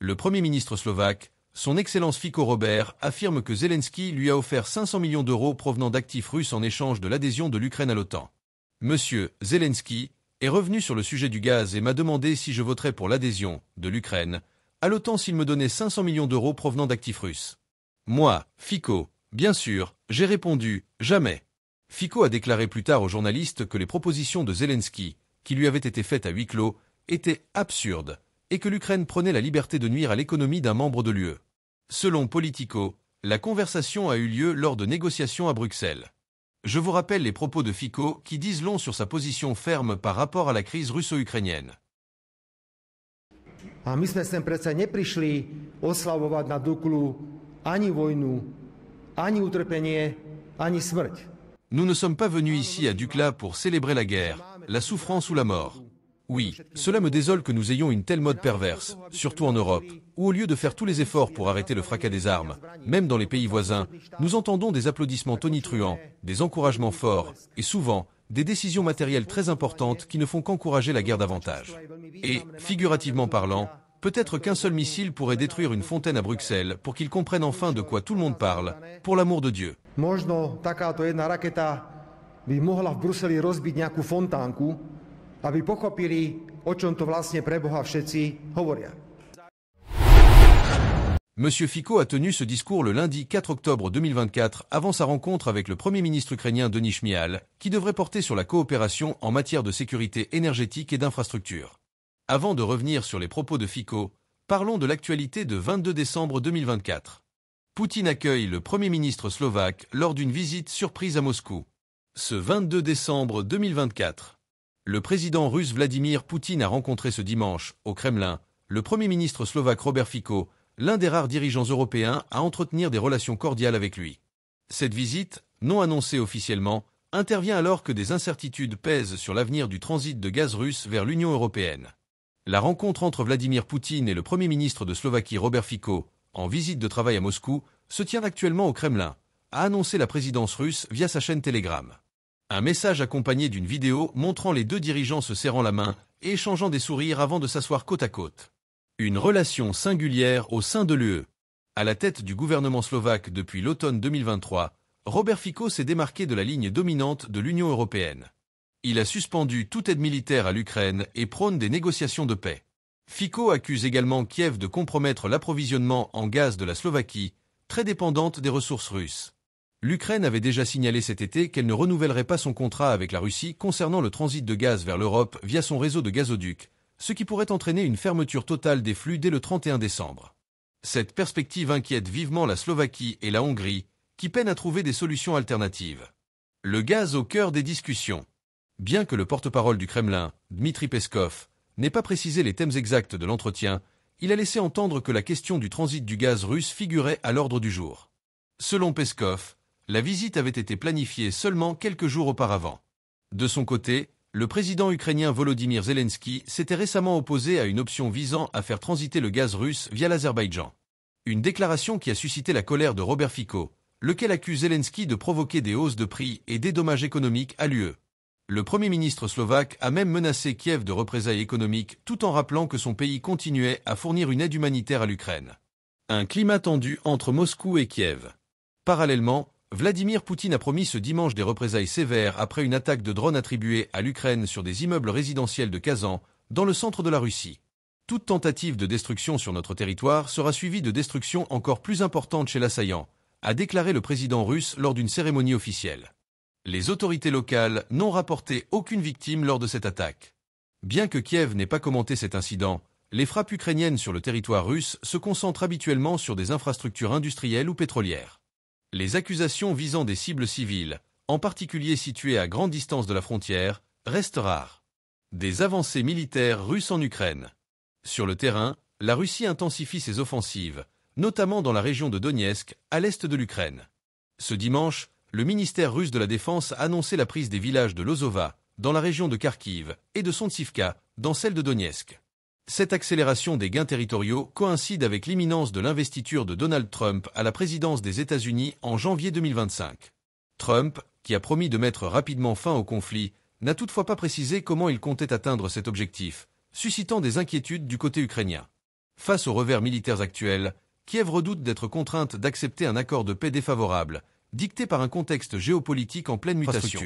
Le Premier ministre slovaque, son Excellence Fico Robert, affirme que Zelensky lui a offert 500 millions d'euros provenant d'actifs russes en échange de l'adhésion de l'Ukraine à l'OTAN. Monsieur Zelensky est revenu sur le sujet du gaz et m'a demandé si je voterais pour l'adhésion de l'Ukraine à l'OTAN s'il me donnait 500 millions d'euros provenant d'actifs russes. Moi, Fico, bien sûr, j'ai répondu « jamais ». Fico a déclaré plus tard aux journalistes que les propositions de Zelensky, qui lui avaient été faites à huis clos, étaient absurdes, et que l'Ukraine prenait la liberté de nuire à l'économie d'un membre de l'UE. Selon Politico, la conversation a eu lieu lors de négociations à Bruxelles. Je vous rappelle les propos de Fico qui disent long sur sa position ferme par rapport à la crise russo-ukrainienne. A my sme sem predsa neprišli oslavovať na Duklu ani vojnu, ani utrpenie, ani smrť. Nous ne sommes pas venus ici à Dukla pour célébrer la guerre, la souffrance ou la mort. Oui, cela me désole que nous ayons une telle mode perverse, surtout en Europe, où au lieu de faire tous les efforts pour arrêter le fracas des armes, même dans les pays voisins, nous entendons des applaudissements tonitruants, des encouragements forts, et souvent, des décisions matérielles très importantes qui ne font qu'encourager la guerre davantage. Et, figurativement parlant, peut-être qu'un seul missile pourrait détruire une fontaine à Bruxelles pour qu'ils comprennent enfin de quoi tout le monde parle, pour l'amour de Dieu. Možno takáto jedna raketa by mohla v Bruseli rozbiť nejakú fontánku, aby pochopili, o čom to vlastne pre Boha všetci hovoria. Monsieur Fico a tenu ce discours le lundi 4 octobre 2024 avant sa rencontre avec le Premier ministre ukrainien Denis Shmyhal, qui devrait porter sur la coopération en matière de sécurité énergétique et d'infrastructure. Avant de revenir sur les propos de Fico, parlons de l'actualité de 22 décembre 2024. Poutine accueille le Premier ministre slovaque lors d'une visite surprise à Moscou. Ce 22 décembre 2024, le président russe Vladimir Poutine a rencontré ce dimanche, au Kremlin, le Premier ministre slovaque Robert Fico, l'un des rares dirigeants européens à entretenir des relations cordiales avec lui. Cette visite, non annoncée officiellement, intervient alors que des incertitudes pèsent sur l'avenir du transit de gaz russe vers l'Union européenne. La rencontre entre Vladimir Poutine et le Premier ministre de Slovaquie Robert Fico, en visite de travail à Moscou, se tient actuellement au Kremlin, a annoncé la présidence russe via sa chaîne Telegram. Un message accompagné d'une vidéo montrant les deux dirigeants se serrant la main et échangeant des sourires avant de s'asseoir côte à côte. Une relation singulière au sein de l'UE. À la tête du gouvernement slovaque depuis l'automne 2023, Robert Fico s'est démarqué de la ligne dominante de l'Union européenne. Il a suspendu toute aide militaire à l'Ukraine et prône des négociations de paix. Fico accuse également Kiev de compromettre l'approvisionnement en gaz de la Slovaquie, très dépendante des ressources russes. L'Ukraine avait déjà signalé cet été qu'elle ne renouvellerait pas son contrat avec la Russie concernant le transit de gaz vers l'Europe via son réseau de gazoducs, ce qui pourrait entraîner une fermeture totale des flux dès le 31 décembre. Cette perspective inquiète vivement la Slovaquie et la Hongrie, qui peinent à trouver des solutions alternatives. Le gaz au cœur des discussions. Bien que le porte-parole du Kremlin, Dmitri Peskov, n'ait pas précisé les thèmes exacts de l'entretien, il a laissé entendre que la question du transit du gaz russe figurait à l'ordre du jour. Selon Peskov, la visite avait été planifiée seulement quelques jours auparavant. De son côté, le président ukrainien Volodymyr Zelensky s'était récemment opposé à une option visant à faire transiter le gaz russe via l'Azerbaïdjan. Une déclaration qui a suscité la colère de Robert Fico, lequel accuse Zelensky de provoquer des hausses de prix et des dommages économiques à l'UE. Le Premier ministre slovaque a même menacé Kiev de représailles économiques tout en rappelant que son pays continuait à fournir une aide humanitaire à l'Ukraine. Un climat tendu entre Moscou et Kiev. Parallèlement, Vladimir Poutine a promis ce dimanche des représailles sévères après une attaque de drones attribuée à l'Ukraine sur des immeubles résidentiels de Kazan, dans le centre de la Russie. Toute tentative de destruction sur notre territoire sera suivie de destruction encore plus importante chez l'assaillant, a déclaré le président russe lors d'une cérémonie officielle. Les autorités locales n'ont rapporté aucune victime lors de cette attaque. Bien que Kiev n'ait pas commenté cet incident, les frappes ukrainiennes sur le territoire russe se concentrent habituellement sur des infrastructures industrielles ou pétrolières. Les accusations visant des cibles civiles, en particulier situées à grande distance de la frontière, restent rares. Des avancées militaires russes en Ukraine. Sur le terrain, la Russie intensifie ses offensives, notamment dans la région de Donetsk, à l'est de l'Ukraine. Ce dimanche, le ministère russe de la Défense a annoncé la prise des villages de Lozova, dans la région de Kharkiv, et de Sontsivka, dans celle de Donetsk. Cette accélération des gains territoriaux coïncide avec l'imminence de l'investiture de Donald Trump à la présidence des États-Unis en janvier 2025. Trump, qui a promis de mettre rapidement fin au conflit, n'a toutefois pas précisé comment il comptait atteindre cet objectif, suscitant des inquiétudes du côté ukrainien. Face aux revers militaires actuels, Kiev redoute d'être contrainte d'accepter un accord de paix défavorable, dicté par un contexte géopolitique en pleine mutation.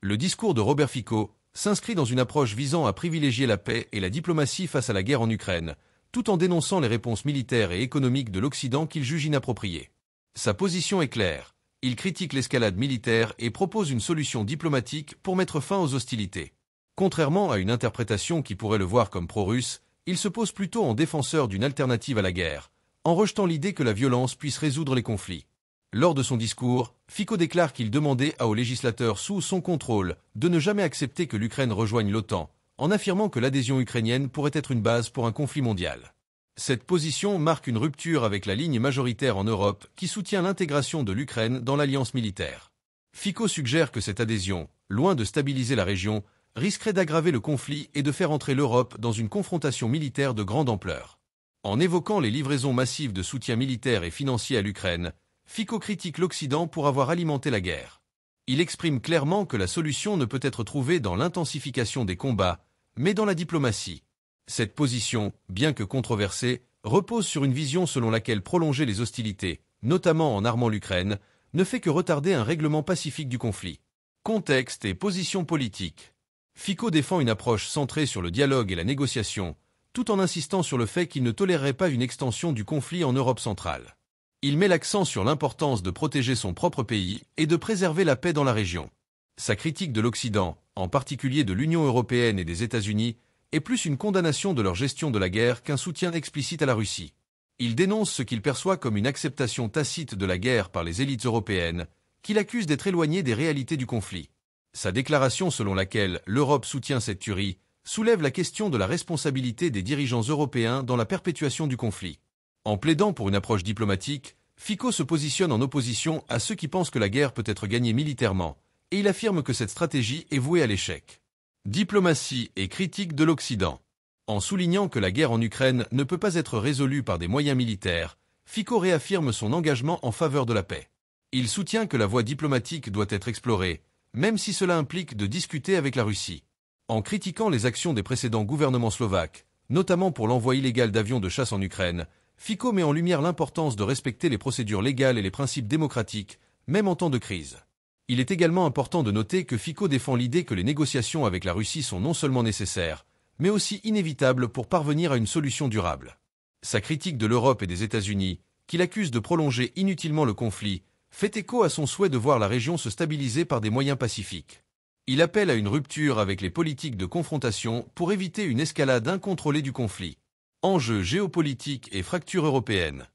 Le discours de Robert Fico s'inscrit dans une approche visant à privilégier la paix et la diplomatie face à la guerre en Ukraine, tout en dénonçant les réponses militaires et économiques de l'Occident qu'il juge inappropriées. Sa position est claire. Il critique l'escalade militaire et propose une solution diplomatique pour mettre fin aux hostilités. Contrairement à une interprétation qui pourrait le voir comme pro-russe, il se pose plutôt en défenseur d'une alternative à la guerre, en rejetant l'idée que la violence puisse résoudre les conflits. Lors de son discours, Fico déclare qu'il demandait aux législateurs sous son contrôle de ne jamais accepter que l'Ukraine rejoigne l'OTAN, en affirmant que l'adhésion ukrainienne pourrait être une base pour un conflit mondial. Cette position marque une rupture avec la ligne majoritaire en Europe qui soutient l'intégration de l'Ukraine dans l'alliance militaire. Fico suggère que cette adhésion, loin de stabiliser la région, risquerait d'aggraver le conflit et de faire entrer l'Europe dans une confrontation militaire de grande ampleur. En évoquant les livraisons massives de soutien militaire et financier à l'Ukraine, Fico critique l'Occident pour avoir alimenté la guerre. Il exprime clairement que la solution ne peut être trouvée dans l'intensification des combats, mais dans la diplomatie. Cette position, bien que controversée, repose sur une vision selon laquelle prolonger les hostilités, notamment en armant l'Ukraine, ne fait que retarder un règlement pacifique du conflit. Contexte et position politique. Fico défend une approche centrée sur le dialogue et la négociation, tout en insistant sur le fait qu'il ne tolérerait pas une extension du conflit en Europe centrale. Il met l'accent sur l'importance de protéger son propre pays et de préserver la paix dans la région. Sa critique de l'Occident, en particulier de l'Union européenne et des États-Unis, est plus une condamnation de leur gestion de la guerre qu'un soutien explicite à la Russie. Il dénonce ce qu'il perçoit comme une acceptation tacite de la guerre par les élites européennes, qu'il accuse d'être éloignées des réalités du conflit. Sa déclaration selon laquelle l'Europe soutient cette tuerie soulève la question de la responsabilité des dirigeants européens dans la perpétuation du conflit. En plaidant pour une approche diplomatique, Fico se positionne en opposition à ceux qui pensent que la guerre peut être gagnée militairement, et il affirme que cette stratégie est vouée à l'échec. Diplomatie et critique de l'Occident. En soulignant que la guerre en Ukraine ne peut pas être résolue par des moyens militaires, Fico réaffirme son engagement en faveur de la paix. Il soutient que la voie diplomatique doit être explorée, même si cela implique de discuter avec la Russie. En critiquant les actions des précédents gouvernements slovaques, notamment pour l'envoi illégal d'avions de chasse en Ukraine, Fico met en lumière l'importance de respecter les procédures légales et les principes démocratiques, même en temps de crise. Il est également important de noter que Fico défend l'idée que les négociations avec la Russie sont non seulement nécessaires, mais aussi inévitables pour parvenir à une solution durable. Sa critique de l'Europe et des États-Unis, qu'il accuse de prolonger inutilement le conflit, fait écho à son souhait de voir la région se stabiliser par des moyens pacifiques. Il appelle à une rupture avec les politiques de confrontation pour éviter une escalade incontrôlée du conflit. Enjeux géopolitiques et fractures européennes.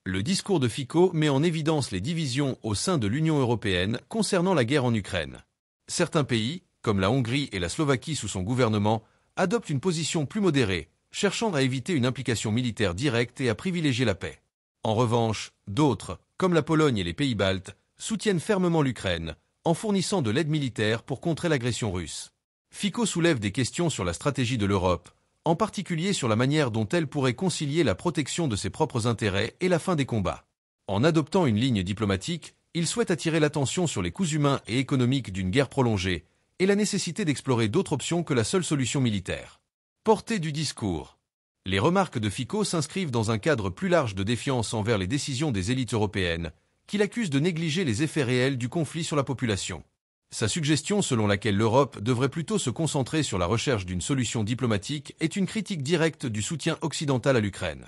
Le discours de Fico met en évidence les divisions au sein de l'Union européenne concernant la guerre en Ukraine. Certains pays, comme la Hongrie et la Slovaquie sous son gouvernement, adoptent une position plus modérée, cherchant à éviter une implication militaire directe et à privilégier la paix. En revanche, d'autres, comme la Pologne et les pays baltes, soutiennent fermement l'Ukraine, en fournissant de l'aide militaire pour contrer l'agression russe. Fico soulève des questions sur la stratégie de l'Europe, en particulier sur la manière dont elle pourrait concilier la protection de ses propres intérêts et la fin des combats. En adoptant une ligne diplomatique, il souhaite attirer l'attention sur les coûts humains et économiques d'une guerre prolongée et la nécessité d'explorer d'autres options que la seule solution militaire. Portée du discours. Les remarques de Fico s'inscrivent dans un cadre plus large de défiance envers les décisions des élites européennes, qu'il accuse de négliger les effets réels du conflit sur la population. Sa suggestion selon laquelle l'Europe devrait plutôt se concentrer sur la recherche d'une solution diplomatique est une critique directe du soutien occidental à l'Ukraine.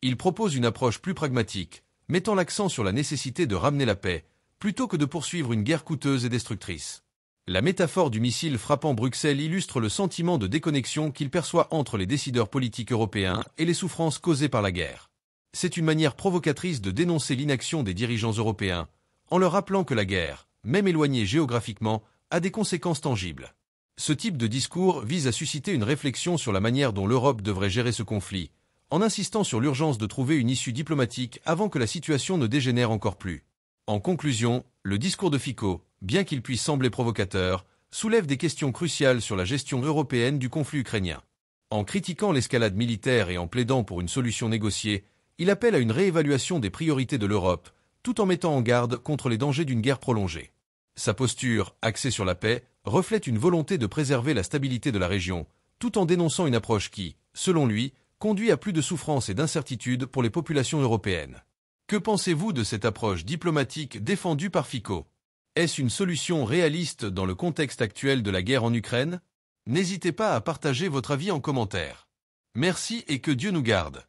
Il propose une approche plus pragmatique, mettant l'accent sur la nécessité de ramener la paix, plutôt que de poursuivre une guerre coûteuse et destructrice. La métaphore du missile frappant Bruxelles illustre le sentiment de déconnexion qu'il perçoit entre les décideurs politiques européens et les souffrances causées par la guerre. C'est une manière provocatrice de dénoncer l'inaction des dirigeants européens, en leur rappelant que la guerre, même éloignée géographiquement, a des conséquences tangibles. Ce type de discours vise à susciter une réflexion sur la manière dont l'Europe devrait gérer ce conflit, en insistant sur l'urgence de trouver une issue diplomatique avant que la situation ne dégénère encore plus. En conclusion, le discours de Fico, bien qu'il puisse sembler provocateur, soulève des questions cruciales sur la gestion européenne du conflit ukrainien. En critiquant l'escalade militaire et en plaidant pour une solution négociée, il appelle à une réévaluation des priorités de l'Europe, tout en mettant en garde contre les dangers d'une guerre prolongée. Sa posture, axée sur la paix, reflète une volonté de préserver la stabilité de la région, tout en dénonçant une approche qui, selon lui, conduit à plus de souffrance et d'incertitude pour les populations européennes. Que pensez-vous de cette approche diplomatique défendue par Fico? Est-ce une solution réaliste dans le contexte actuel de la guerre en Ukraine? N'hésitez pas à partager votre avis en commentaire. Merci et que Dieu nous garde.